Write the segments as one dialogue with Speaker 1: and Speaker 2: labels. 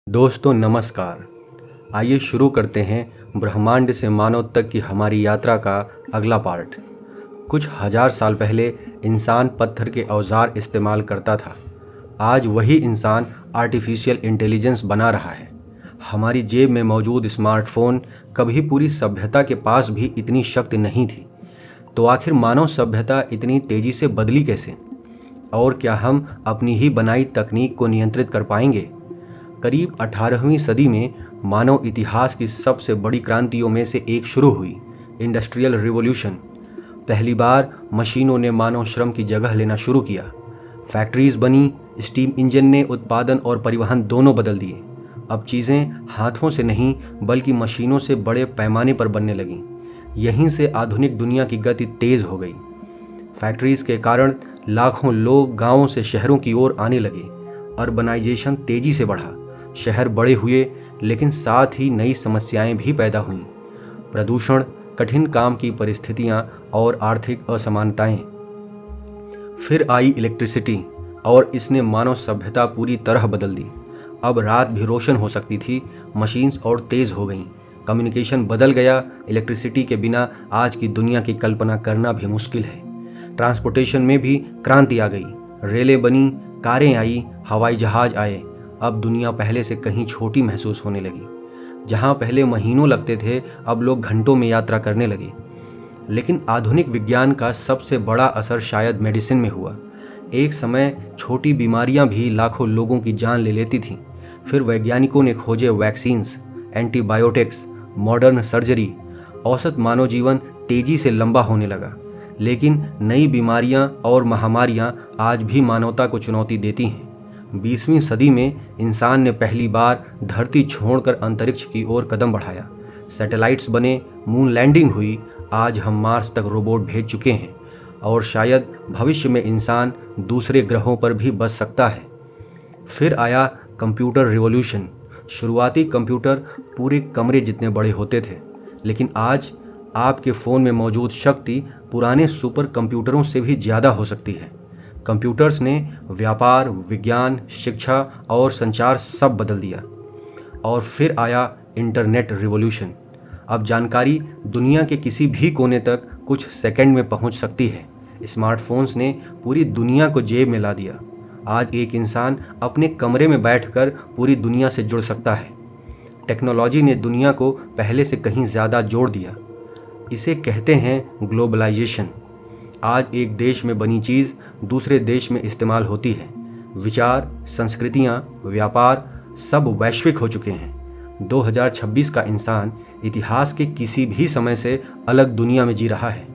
Speaker 1: दोस्तों नमस्कार। आइए शुरू करते हैं ब्रह्मांड से मानव तक की हमारी यात्रा का अगला पार्ट। कुछ हजार साल पहले इंसान पत्थर के औजार इस्तेमाल करता था। आज वही इंसान आर्टिफिशियल इंटेलिजेंस बना रहा है। हमारी जेब में मौजूद स्मार्टफोन कभी पूरी सभ्यता के पास भी इतनी शक्ति नहीं थी। तो आखिर मानव सभ्यता इतनी तेजी से बदली कैसे? और क्या हम अपनी ही बनाई तकनीक को नियंत्रित कर पाएंगे? करीब 18वीं सदी में मानव इतिहास की सबसे बड़ी क्रांतियों में से एक शुरू हुई, इंडस्ट्रियल रिवॉल्यूशन। पहली बार मशीनों ने मानव श्रम की जगह लेना शुरू किया। फैक्ट्रीज बनी, स्टीम इंजन ने उत्पादन और परिवहन दोनों बदल दिए। अब चीज़ें हाथों से नहीं बल्कि मशीनों से बड़े पैमाने पर बनने लगीं। यहीं से आधुनिक दुनिया की गति तेज़ हो गई। फैक्ट्रीज के कारण लाखों लोग गांवों से शहरों की ओर आने लगे। अर्बनाइजेशन तेजी से बढ़ा, शहर बड़े हुए, लेकिन साथ ही नई समस्याएं भी पैदा हुईं। प्रदूषण, कठिन काम की परिस्थितियां और आर्थिक असमानताएं। फिर आई इलेक्ट्रिसिटी और इसने मानव सभ्यता पूरी तरह बदल दी। अब रात भी रोशन हो सकती थी, मशीन्स और तेज़ हो गईं। कम्युनिकेशन बदल गया। इलेक्ट्रिसिटी के बिना आज की दुनिया की कल्पना करना भी मुश्किल है। ट्रांसपोर्टेशन में भी क्रांति आ गई। रेलें बनी, कारें आई, हवाई जहाज आए। अब दुनिया पहले से कहीं छोटी महसूस होने लगी। जहां पहले महीनों लगते थे, अब लोग घंटों में यात्रा करने लगे। लेकिन आधुनिक विज्ञान का सबसे बड़ा असर शायद मेडिसिन में हुआ। एक समय छोटी बीमारियां भी लाखों लोगों की जान ले लेती थीं। फिर वैज्ञानिकों ने खोजे वैक्सीन्स, एंटीबायोटिक्स, मॉडर्न सर्जरी। औसत मानव जीवन तेजी से लंबा होने लगा। लेकिन नई बीमारियां और महामारियां आज भी मानवता को चुनौती देती हैं। 20वीं सदी में इंसान ने पहली बार धरती छोड़कर अंतरिक्ष की ओर कदम बढ़ाया। सैटेलाइट्स बने, मून लैंडिंग हुई। आज हम मार्स तक रोबोट भेज चुके हैं और शायद भविष्य में इंसान दूसरे ग्रहों पर भी बस सकता है। फिर आया कंप्यूटर रिवॉल्यूशन। शुरुआती कंप्यूटर पूरे कमरे जितने बड़े होते थे, लेकिन आज आपके फ़ोन में मौजूद शक्ति पुराने सुपर कंप्यूटरों से भी ज़्यादा हो सकती है। कंप्यूटर्स ने व्यापार, विज्ञान, शिक्षा और संचार सब बदल दिया। और फिर आया इंटरनेट रिवॉल्यूशन। अब जानकारी दुनिया के किसी भी कोने तक कुछ सेकंड में पहुंच सकती है। स्मार्टफोन्स ने पूरी दुनिया को जेब में ला दिया। आज एक इंसान अपने कमरे में बैठकर पूरी दुनिया से जुड़ सकता है। टेक्नोलॉजी ने दुनिया को पहले से कहीं ज़्यादा जोड़ दिया। इसे कहते हैं ग्लोबलाइजेशन। आज एक देश में बनी चीज़ दूसरे देश में इस्तेमाल होती है। विचार, संस्कृतियाँ, व्यापार सब वैश्विक हो चुके हैं। 2026 का इंसान इतिहास के किसी भी समय से अलग दुनिया में जी रहा है।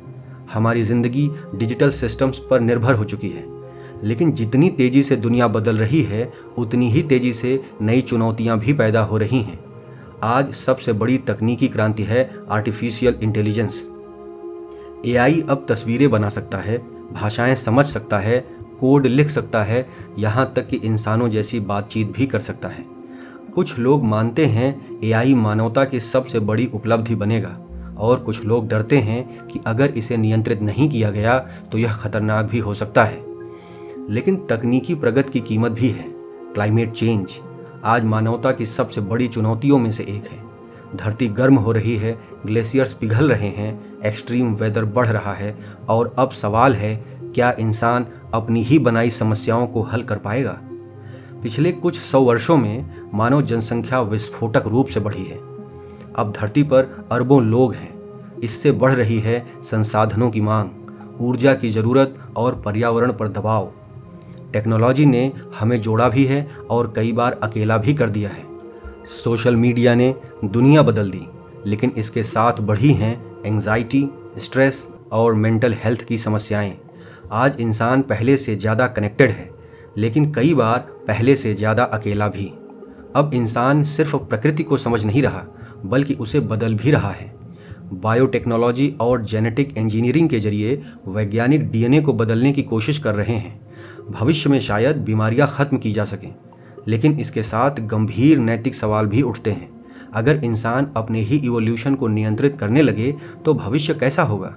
Speaker 1: हमारी ज़िंदगी डिजिटल सिस्टम्स पर निर्भर हो चुकी है। लेकिन जितनी तेज़ी से दुनिया बदल रही है, उतनी ही तेज़ी से नई चुनौतियाँ भी पैदा हो रही हैं। आज सबसे बड़ी तकनीकी क्रांति है आर्टिफिशियल इंटेलिजेंस। एआई अब तस्वीरें बना सकता है, भाषाएं समझ सकता है, कोड लिख सकता है, यहाँ तक कि इंसानों जैसी बातचीत भी कर सकता है। कुछ लोग मानते हैं एआई मानवता की सबसे बड़ी उपलब्धि बनेगा, और कुछ लोग डरते हैं कि अगर इसे नियंत्रित नहीं किया गया तो यह खतरनाक भी हो सकता है। लेकिन तकनीकी प्रगति की कीमत भी है। क्लाइमेट चेंज आज मानवता की सबसे बड़ी चुनौतियों में से एक है। धरती गर्म हो रही है, ग्लेशियर्स पिघल रहे हैं, एक्सट्रीम वेदर बढ़ रहा है, और अब सवाल है, क्या इंसान अपनी ही बनाई समस्याओं को हल कर पाएगा? पिछले कुछ 100 वर्षों में मानव जनसंख्या विस्फोटक रूप से बढ़ी है। अब धरती पर अरबों लोग हैं। इससे बढ़ रही है संसाधनों की मांग, ऊर्जा की ज़रूरत और पर्यावरण पर दबाव। टेक्नोलॉजी ने हमें जोड़ा भी है और कई बार अकेला भी कर दिया है। सोशल मीडिया ने दुनिया बदल दी, लेकिन इसके साथ बढ़ी हैं एंजाइटी, स्ट्रेस और मेंटल हेल्थ की समस्याएं। आज इंसान पहले से ज़्यादा कनेक्टेड है, लेकिन कई बार पहले से ज़्यादा अकेला भी। अब इंसान सिर्फ प्रकृति को समझ नहीं रहा, बल्कि उसे बदल भी रहा है। बायोटेक्नोलॉजी और जेनेटिक इंजीनियरिंग के जरिए वैज्ञानिक डीएनए को बदलने की कोशिश कर रहे हैं। भविष्य में शायद बीमारियां खत्म की जा सकें, लेकिन इसके साथ गंभीर नैतिक सवाल भी उठते हैं। अगर इंसान अपने ही इवोल्यूशन को नियंत्रित करने लगे तो भविष्य कैसा होगा?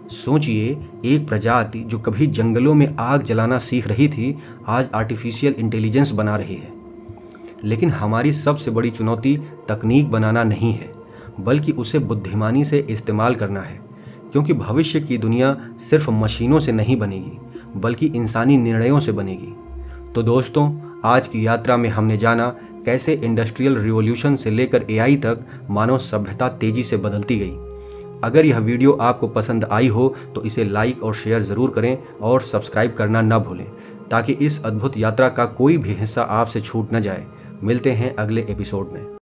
Speaker 1: सोचिए, एक प्रजाति जो कभी जंगलों में आग जलाना सीख रही थी, आज आर्टिफिशियल इंटेलिजेंस बना रही है। लेकिन हमारी सबसे बड़ी चुनौती तकनीक बनाना नहीं है, बल्कि उसे बुद्धिमानी से इस्तेमाल करना है, क्योंकि भविष्य की दुनिया सिर्फ मशीनों से नहीं बनेगी, बल्कि इंसानी निर्णयों से बनेगी। तो दोस्तों, आज की यात्रा में हमने जाना कैसे इंडस्ट्रियल रिवॉल्यूशन से लेकर एआई तक मानव सभ्यता तेजी से बदलती गई। अगर यह वीडियो आपको पसंद आई हो तो इसे लाइक और शेयर ज़रूर करें और सब्सक्राइब करना न भूलें, ताकि इस अद्भुत यात्रा का कोई भी हिस्सा आपसे छूट न जाए। मिलते हैं अगले एपिसोड में।